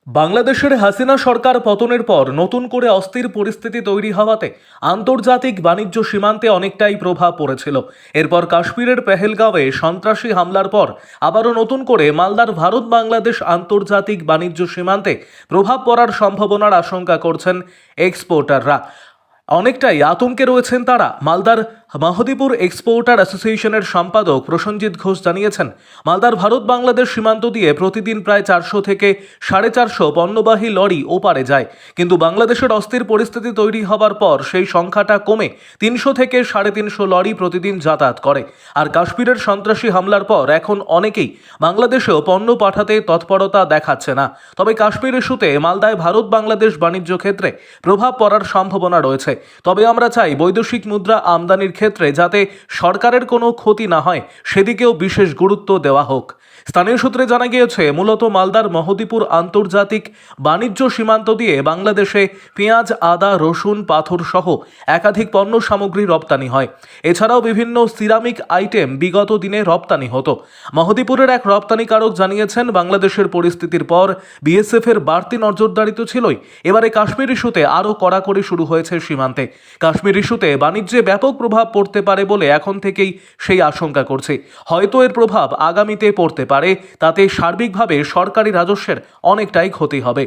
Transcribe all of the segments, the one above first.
বাংলাদেশের হাসিনা সরকার পতনের পর নতুন করে অস্থির পরিস্থিতি তৈরি হওয়াতে আন্তর্জাতিক বাণিজ্য সীমান্তে অনেকটাই প্রভাব পড়েছিল। এরপর কাশ্মীরের পেহেলগাঁওয়ে সন্ত্রাসী হামলার পর আবারও নতুন করে মালদার ভারত বাংলাদেশ আন্তর্জাতিক বাণিজ্য সীমান্তে প্রভাব পড়ার সম্ভাবনার আশঙ্কা করছেন এক্সপোর্টাররা। অনেকটাই আতঙ্কে রয়েছেন তারা। মালদার মাহদীপুর এক্সপোর্টার অ্যাসোসিয়েশনের সম্পাদক প্রসেনজিৎ ঘোষ জানিয়েছেন, মালদার ভারত বাংলাদেশ সীমান্ত দিয়ে প্রতিদিন প্রায় 400 থেকে 450 পণ্যবাহী লরি ওপারে যায়, কিন্তু বাংলাদেশের অস্থির পরিস্থিতি তৈরি হবার পর সেই সংখ্যাটা কমে 300 থেকে 350 লরি প্রতিদিন যাতায়াত করে। আর কাশ্মীরের সন্ত্রাসী হামলার পর এখন অনেকেই বাংলাদেশেও পণ্য পাঠাতে তৎপরতা দেখাচ্ছে না। তবে কাশ্মীর ইস্যুতে মালদায় ভারত বাংলাদেশ বাণিজ্য ক্ষেত্রে প্রভাব পড়ার সম্ভাবনা রয়েছে। তবে আমরা চাই বৈদেশিক মুদ্রা আমদানির ক্ষেত্রে যাতে সরকারের কোনো ক্ষতি না হয়, সেদিকেও বিশেষ গুরুত্ব দেওয়া হোক। স্থানীয় সূত্রে জানা গিয়েছে, মূলত মালদার মহদীপুর আন্তর্জাতিক বাণিজ্য সীমান্ত দিয়ে বাংলাদেশে পেঁয়াজ, আদা, রসুন, পাথর সহ একাধিক পণ্য সামগ্রী রপ্তানি হয়। এছাড়াও বিভিন্ন সিরামিক আইটেম বিগত দিনে রপ্তানি হতো। মহদীপুরের এক রপ্তানিকারক জানিয়েছেন, বাংলাদেশের পরিস্থিতির পর বিএসএফ এর বাড়তি নজরদারি তো ছিলই, এবারে কাশ্মীর ইস্যুতে আরও কড়াকড়ি শুরু হয়েছে সীমান্তে। কাশ্মীর ইস্যুতে বাণিজ্যে ব্যাপক প্রভাব পড়তে পারে বলে এখন থেকেই সেই আশঙ্কা করছে। হয়তো এর প্রভাব আগামীতে পড়তে পারে, তাতে সার্বিকভাবে সরকারি রাজস্বের অনেকটাই ক্ষতি হবে।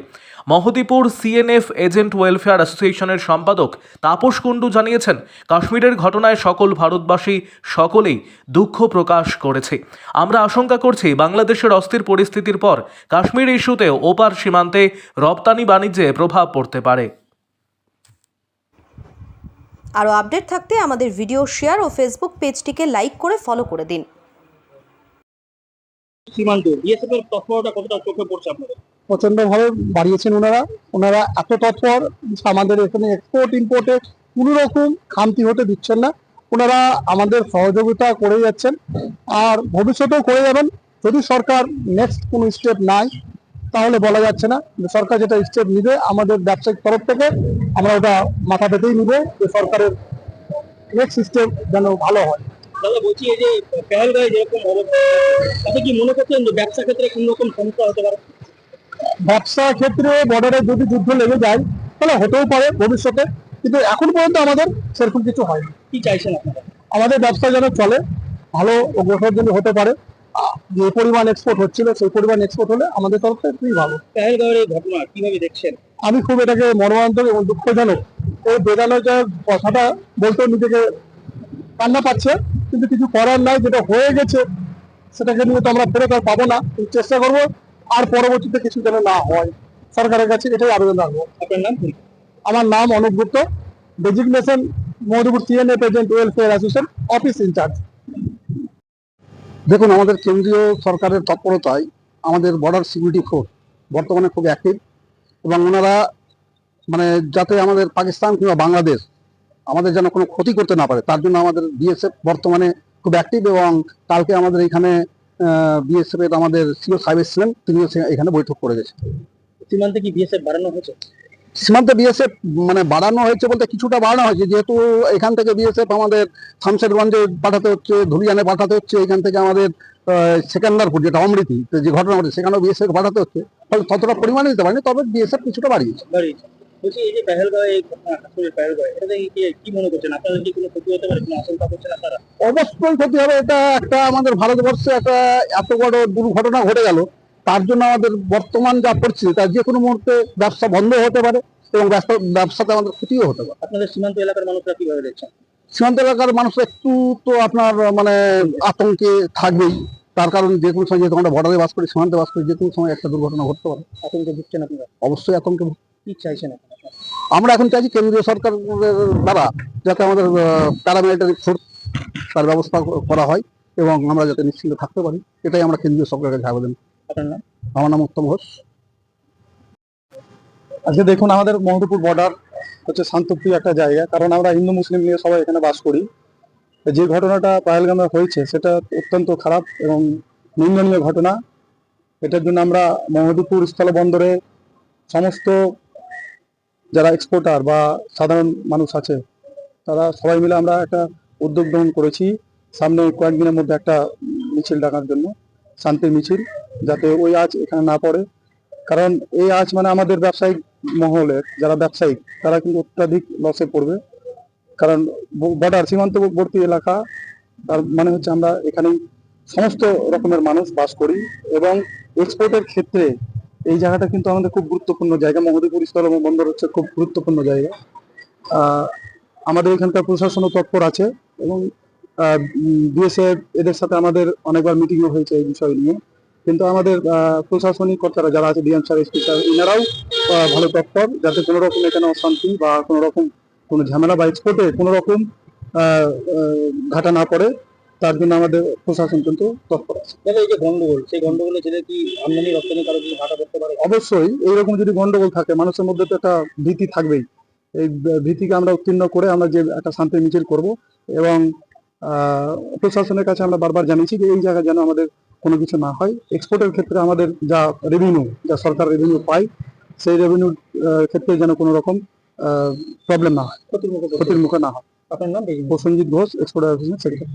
মহদীপুর সিএনএফ এজেন্ট ওয়েলফেয়ার অ্যাসোসিয়েশনের সম্পাদক তাপস কুণ্ডু জানিয়েছেন, কাশ্মীরের ঘটনায় সকল ভারতবাসী সকলেই দুঃখ প্রকাশ করেছে। আমরা আশঙ্কা করছি, বাংলাদেশের অস্থির পরিস্থিতির পর কাশ্মীর ইস্যুতেও ওপার সীমান্তে রপ্তানি বাণিজ্যে প্রভাব পড়তে পারে। আরও আপডেট থাকতে আমাদের ভিডিও শেয়ার ও ফেসবুক পেজটিকে লাইক করে ফলো করে দিন। সীমান্তে বিএসএফ এর তৎপরতা কতটা চোখে পড়ছে আপনাদের? প্রচন্ডভাবে বাড়িয়েছেন ওনারা এত তৎপর, আমাদের এখানে এক্সপোর্ট ইম্পোর্টে কোনো রকম খামতি হতে দিচ্ছেন না। ওনারা আমাদের সহযোগিতা করে যাচ্ছেন আর ভবিষ্যতেও করে যাবেন। যদি সরকার নেক্সট কোনো স্টেপ নাই তাহলে বলা যাচ্ছে না, সরকার যেটা স্টেপ নিবে আমাদের ব্যবসায়িক তরফ থেকে আমরা ওটা মাথা পেতেই নিব যে সরকারের নেক্সট স্টেপ যেন ভালো হয়। দাদা বলছি, এই যে পেহেলগাঁয়ে যেরকম অবস্থা, তাতে কি মনে করছেন যে ব্যবসা ক্ষেত্রে কোন রকম সমস্যা হতে পারে? ব্যবসা ক্ষেত্রে বর্ডারে যদি যুদ্ধ লেগে যায় তাহলে হতেও পারে ভবিষ্যতে, কিন্তু এখন পর্যন্ত আমাদের সেরকম কিছু হয়নি। কি চাইছেন আপনারা? আমাদের ব্যবসা যেন চলে, ভালো অগ্রসর যেন হতে পারে। যে পরিমাণ এক্সপোর্ট হচ্ছিল সেই পরিমাণ এক্সপোর্ট হলে আমাদের তরফ থেকে খুবই ভালো। পেহেলগাঁয়ের এই ঘটনা কিভাবে দেখছেন? আমি খুব এটাকে মর্মান্তিক এবং দুঃখজনক, এই বেদনাদায়ক কথাটা বলতেও নিজেকে কান্না পাচ্ছে, কিন্তু কিছু করার নাই। যেটা হয়ে গেছে সেটাকে নিয়ে তো আমরা ফেরত আর পাবো না, কিন্তু চেষ্টা করবো আর পরবর্তীতে কিছু যেন না হয়। সরকারের কাছে এটাই আবেদন রাখবো। আপনার নাম কি? আমার নাম Anup Gupta, designation Mahadipur CNF agent welfare association, office in charge. দেখুন, আমাদের কেন্দ্রীয় সরকারের তৎপরতায় আমাদের বর্ডার সিকিউরিটি ফোর্স বর্তমানে খুব অ্যাক্টিভ, এবং ওনারা মানে যাতে আমাদের পাকিস্তান কিংবা বাংলাদেশ আমাদের যেন কোনো ক্ষতি করতে না পারে তার জন্য আমাদের বিএসএফ বর্তমানে খুব অ্যাক্টিভ। এবং কালকে আমাদের এখানে বিএসএফ এর আমাদের সিও সাহেব এসেছিলেন, তিনিও এখানে বৈঠক করে গেছেন। সীমান্তে কি বিএসএফ বাড়ানো হয়েছে? সীমান্তে বিএসএফ মানে বাড়ানো হয়েছে বলতে কিছুটা বাড়ানো হয়েছে, যেহেতু এখান থেকে বিএসএফ আমাদের শামশেরগঞ্জে পাঠাতে হচ্ছে, ধুলিয়ানে পাঠাতে হচ্ছে, এখান থেকে আমাদের সেকেন্দারপুর যেটা অমৃতি যে ঘটনা ঘটেছে সেখানেও বিএসএফ পাঠাতে হচ্ছে, ফলে ততটা পরিমাণে দিতে পারেনি, তবে বিএসএফ কিছুটা বাড়িয়েছে। বলছি, এই যে পেহেলগাঁয়ে এই ঘটনা, কাশ্মীরের পেহেলগাঁয়ে, এটাতে কি মনে করছেন? আপনাদের কি কোনো ক্ষতি হতে পারে, কোনো আশঙ্কা করছেন আপনারা? অবশ্যই ক্ষতি হবে। এটা একটা আমাদের ভারতবর্ষে একটা এত বড় দুর্ঘটনা ঘটে গেল, তার জন্য আমাদের বর্তমান যা পরিস্থিতি তার যে কোনো মুহূর্তে ব্যবসা বন্ধ হতে পারে এবং ব্যবসাতে আমাদের ক্ষতিও হতে পারে। আপনাদের সীমান্ত এলাকার মানুষরা কিভাবে দেখছেন? সীমান্ত এলাকার মানুষ একটু তো আপনার মানে আতঙ্কে থাকবেই, তার কারণ যে কোনো সময় যেহেতু আমরা বর্ডারে বাস করি, সীমান্তে বাস করি, যে কোনো সময় একটা দুর্ঘটনা ঘটতে পারে। আতঙ্কে ভুগছেন আপনারা? অবশ্যই আতঙ্কে। কি চাইছেন আপনারা? আমরা এখন চাইছি কেন্দ্রীয় সরকারের দ্বারা যাতে আমাদের প্যারামিলিটারি ফোর্স তার ব্যবস্থা করা হয় এবং আমরা যাতে নিশ্চিন্ত থাকতে পারি, এটাই আমরা কেন্দ্রীয় সরকারের কাছে আবেদন। আপনার নাম? আমার নাম উত্তম ঘোষ। আজকে দেখুন, আমাদের মহদীপুর বর্ডার হচ্ছে শান্তপ্রিয় একটা জায়গা, কারণ আমরা হিন্দু মুসলিম নিয়ে সবাই এখানে বাস করি। যে ঘটনাটা পহেলগামে হয়েছে সেটা অত্যন্ত খারাপ এবং নিন্দনীয় ঘটনা। এটার জন্য আমরা মহদীপুর স্থলবন্দরে সমস্ত যারা এক্সপোর্টার বা সাধারণ মানুষ আছে তারা সবাই মিলে আমরা একটা উদ্যোগ গ্রহণ করেছি সামনে কয়েকদিনের মধ্যে একটা মিছিল ডাকার জন্য, শান্তির মিছিল, যাতে ওই আজ এখানে না পড়ে কারণ এই আজ মানে আমাদের ব্যবসায়িক মহলের যারা ব্যবসায়িক তারা কিন্তু অত্যাধিক লসে পড়বে। কারণ বর্ডার সীমান্তবর্তী এলাকা, তার মানে হচ্ছে আমরা এখানে সমস্ত রকমের মানুষ বাস করি এবং এক্সপোর্টের ক্ষেত্রে এই জায়গাটা কিন্তু আমাদের খুব গুরুত্বপূর্ণ জায়গা। মহদীপুর স্থল বন্দর হচ্ছে খুব গুরুত্বপূর্ণ জায়গা। আমাদের এখানকার প্রশাসনও তৎপর আছে এবং বিএসএফ এদের সাথে আমাদের অনেকবার মিটিংও হয়েছে এই বিষয় নিয়ে। কিন্তু আমাদের প্রশাসনিক কর্তারা যারা আছে, ডিএম স্যার, এসপি স্যার, এনারাও ভালো তৎপর যাতে কোনো রকম এখানে অশান্তি বা কোনো রকম কোনো ঝামেলা বা এক্সপোর্টে কোনো রকম ঘাটা না পড়ে, তার জন্য আমাদের প্রশাসন কিন্তু তৎপর আছে। দাদা, এই যে গন্ডগোল, সেই গন্ডগোলের জেলে কি আমদানি রপ্তানি কারো কিছু ঘাটা পড়তে পারে? অবশ্যই এইরকম যদি গন্ডগোল থাকে মানুষের মধ্যে তো একটা ভীতি থাকবেই। এই ভীতিকে আমরা উত্তীর্ণ করে আমরা যে একটা শান্তি মিছিল করব এবং প্রশাসনের কাছে আমরা বারবার জানিয়েছি যে এই জায়গায় যেন আমাদের কোনো কিছু না হয়। এক্সপোর্টের ক্ষেত্রে আমাদের যা রেভিনিউ, যা সরকার রেভিনিউ পায়, সেই রেভিনিউর ক্ষেত্রে যেন কোনো রকম প্রবলেম না হয়, ক্ষতির মুখে না হয়। আপনার নাম? প্রসেনজিৎ ঘোষ, এক্সপোর্ট অফিসের সেক্রেটারি।